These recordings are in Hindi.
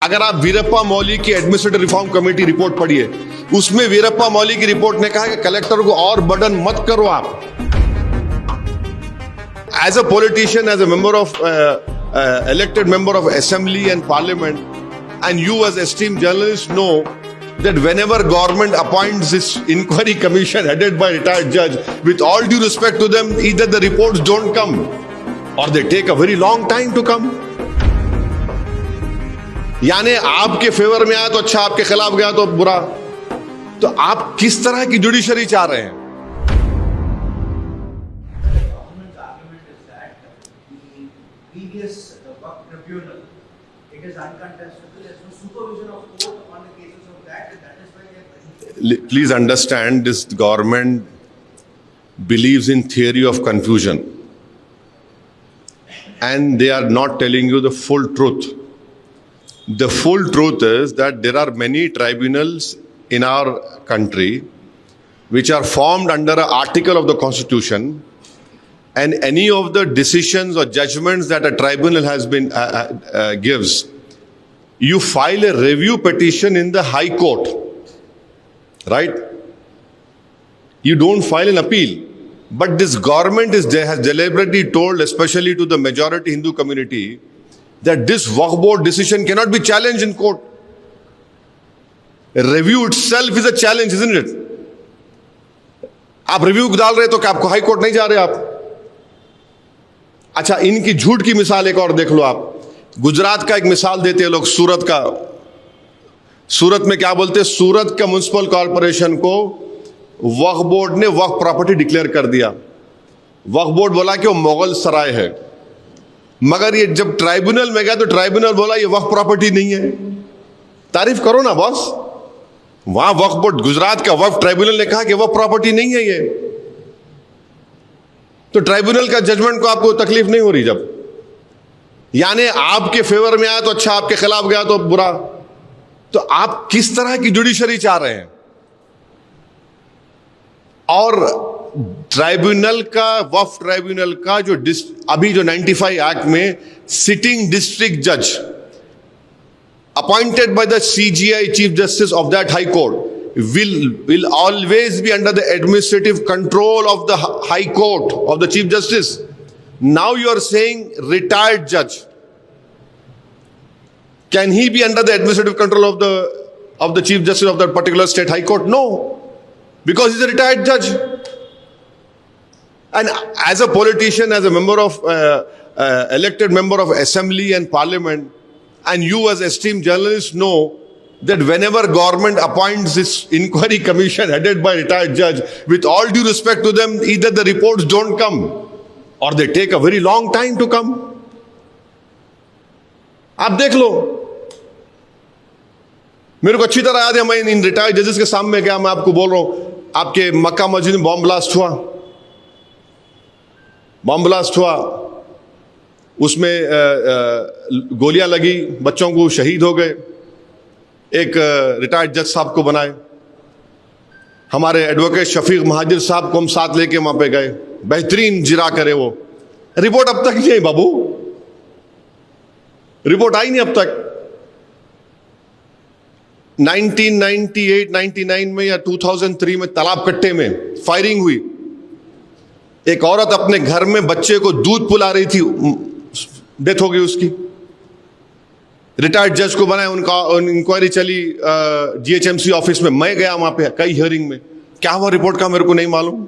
अगर आप वीरप्पा मौली की एडमिनिस्ट्रेटिव रिफॉर्म कमेटी रिपोर्ट पढ़िए, उसमें वीरप्पा मौली की रिपोर्ट ने कहा कि कलेक्टर को और बर्डन मत करो आप। As a politician, as a member of elected member of assembly and parliament, and you as esteemed journalists know that whenever government appoints this inquiry commission headed by retired judge, with all due respect to them, either the reports don't come or they take a very long time to come. यानी आपके फेवर में आया तो अच्छा, आपके खिलाफ गया तो बुरा। तो आप किस तरह की जुडिशरी चाह रहे हैं? previous work tribunal, it is uncontestable. There is no supervision of court on the cases of that, and that is why they are presenting. Please understand, this government believes in theory of confusion, and they are not telling you the full truth. The full truth is that there are many tribunals in our country which are formed under an article of the Constitution. And any of the decisions or judgments that a tribunal has been gives, you file a review petition in the High Court, right? You don't file an appeal. But this government has deliberately told, especially to the majority Hindu community, that this Waqf Board decision cannot be challenged in court. A review itself is a challenge, isn't it? आप रिव्यू डाल रहे तो क्या आपको हाई कोर्ट नहीं जा रहे आप? अच्छा, इनकी झूठ की मिसाल एक और देख लो आप। गुजरात का एक मिसाल देते हैं लोग, सूरत का। सूरत में क्या बोलते हैं? सूरत का म्युनिसिपल कॉर्पोरेशन को वक्फ बोर्ड ने वक्फ प्रॉपर्टी डिक्लेयर कर दिया। वक्फ बोर्ड बोला कि वो मुगल सराय है, मगर ये जब ट्राइब्यूनल में गया तो ट्राइब्यूनल बोला ये वक्फ प्रॉपर्टी नहीं है। तारीफ करो ना बॉस। वहां वक्फ बोर्ड, गुजरात का वक्फ ट्राइब्यूनल ने कहा कि वक्फ प्रॉपर्टी नहीं है ये। तो ट्राइब्यूनल का जजमेंट को आपको तकलीफ नहीं हो रही जब, यानी आपके फेवर में आया तो अच्छा, आपके खिलाफ गया तो बुरा। तो आप किस तरह की जुडिशरी चाह रहे हैं? और ट्राइब्यूनल का, वक्फ ट्राइब्यूनल का जो अभी जो 95 एक्ट में सिटिंग डिस्ट्रिक्ट जज appointed by the CGI, Chief Justice of that High Court, will always be under the administrative control of the High Court, of the Chief Justice. Now you are saying retired judge. Can he be under the administrative control of the Chief Justice of that particular state High Court? No, because he's a retired judge. And as a politician, as a member of elected member of Assembly and Parliament, and you as esteemed journalists know that whenever government appoints this inquiry commission headed by retired judge, with all due respect to them, either the reports don't come or they take a very long time to come. आप देख लो, मेरे को अच्छी तरह याद है, मैं इन रिटायर्ड जजेस के सामने गया। मैं आपको बोल रहा हूं, आपके मक्का मस्जिद में बॉम्ब ब्लास्ट हुआ, उसमें गोलियां लगी, बच्चों को शहीद हो गए। एक रिटायर्ड जज साहब को बनाए, हमारे एडवोकेट शफीक महाजिर साहब को हम साथ लेके वहां पे गए, बेहतरीन जिरा करे वो। रिपोर्ट अब तक नहीं आई बाबू, रिपोर्ट आई नहीं अब तक। 1998-99 में या 2003 में तालाब कट्टे में फायरिंग हुई। एक औरत अपने घर में बच्चे को दूध पिला रही थी, डेथ हो गई उसकी। रिटायर्ड जज को बनाए, उनका इंक्वायरी चली जीएचएमसी ऑफिस में। मैं गया वहां पे कई हियरिंग में, क्या हुआ रिपोर्ट का मेरे को नहीं मालूम।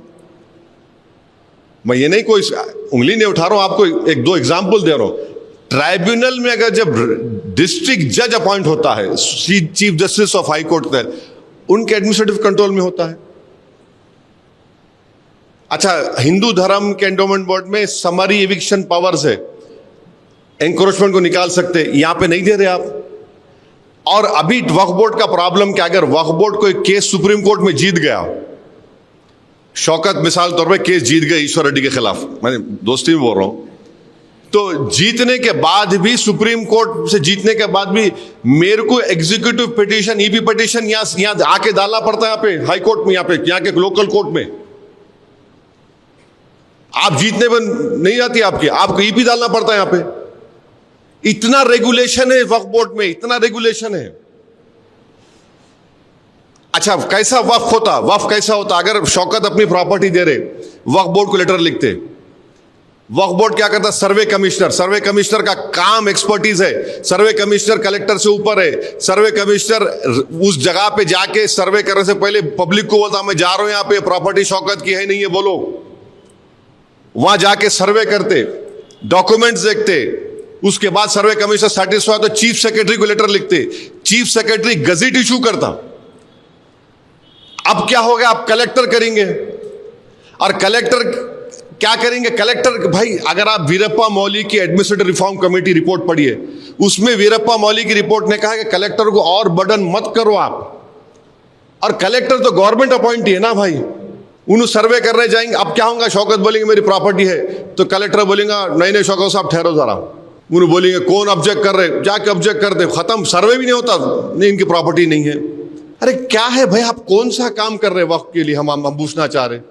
मैं ये नहीं कोई उंगली नहीं उठा रहा हूं, आपको एक दो एग्जाम्पल दे रहा हूं। ट्राइब्यूनल में अगर जब डिस्ट्रिक्ट जज अपॉइंट होता है, chief justice of high court का, उनके एडमिनिस्ट्रेटिव कंट्रोल में होता है। अच्छा, हिंदू धर्म के एंडोमेंट बोर्ड में समरी एविक्शन पावर्स है, एंक्रोचमेंट को निकाल सकते, यहां पे नहीं दे रहे आप। और अभी वक्फ बोर्ड का प्रॉब्लम क्या, अगर वक्फ बोर्ड कोई केस सुप्रीम कोर्ट में जीत गया, शौकत मिसाल तौर पे केस जीत गए ईश्वर रेड्डी के खिलाफ, मैं दोस्ती में बोल रहा हूं, तो जीतने के बाद भी, सुप्रीम कोर्ट से जीतने के बाद भी मेरे को एग्जीक्यूटिव पिटीशन, ईपी पिटीशन यहां आके डालना पड़ता है, यहाँ पे हाई कोर्ट में, यहाँ के लोकल कोर्ट में। आप जीतने पर नहीं आती आपको ईपी डालना पड़ता है यहाँ पे। इतना रेगुलेशन है वक्फ बोर्ड में, इतना रेगुलेशन है। अच्छा, कैसा वक्फ होता, वक्फ कैसा होता? अगर शौकत अपनी प्रॉपर्टी दे रहे, वक्फ बोर्ड को लेटर लिखते, वक्फ बोर्ड क्या करता? सर्वे कमिश्नर, सर्वे कमिश्नर का काम एक्सपर्टीज है, सर्वे कमिश्नर कलेक्टर से ऊपर है। सर्वे कमिश्नर उस जगह पे जाके सर्वे करने से पहले पब्लिक को बोलता मैं जा रहा हूं यहां पे, प्रॉपर्टी शौकत की है नहीं है बोलो। वहां जाके सर्वे करते, डॉक्यूमेंट्स देखते, उसके बाद सर्वे कमिश्नर सेटिस्फाई तो चीफ सेक्रेटरी को लेटर लिखते, चीफ सेक्रेटरी गजेट इशू करता। अब क्या हो गया? आप कलेक्टर करेंगे, और कलेक्टर क्या करेंगे? कलेक्टर भाई, अगर आप वीरप्पा मोइली की एडमिनिस्ट्रेटिव रिफॉर्म कमेटी रिपोर्ट पढ़िए, उसमें वीरप्पा मोइली की रिपोर्ट ने कहा कि कलेक्टर को और बर्डन मत करो आप। और कलेक्टर तो गवर्नमेंट अपॉइंटी है ना भाई, उन्हें सर्वे करने जाएंगे। अब क्या होगा? शौकत बोलेंगे मेरी प्रॉपर्टी है, तो कलेक्टर बोलेगा नहीं नहीं शौकत साहब ठहरो जरा। उन्हें बोलेंगे कौन ऑब्जेक्ट कर रहे, जाके ऑब्जेक्ट कर दे, खत्म, सर्वे भी नहीं होता, नहीं इनकी प्रॉपर्टी नहीं है। अरे क्या है भाई, आप कौन सा काम कर रहे हैं वक्त के लिए? हम पूछना चाह रहे हैं।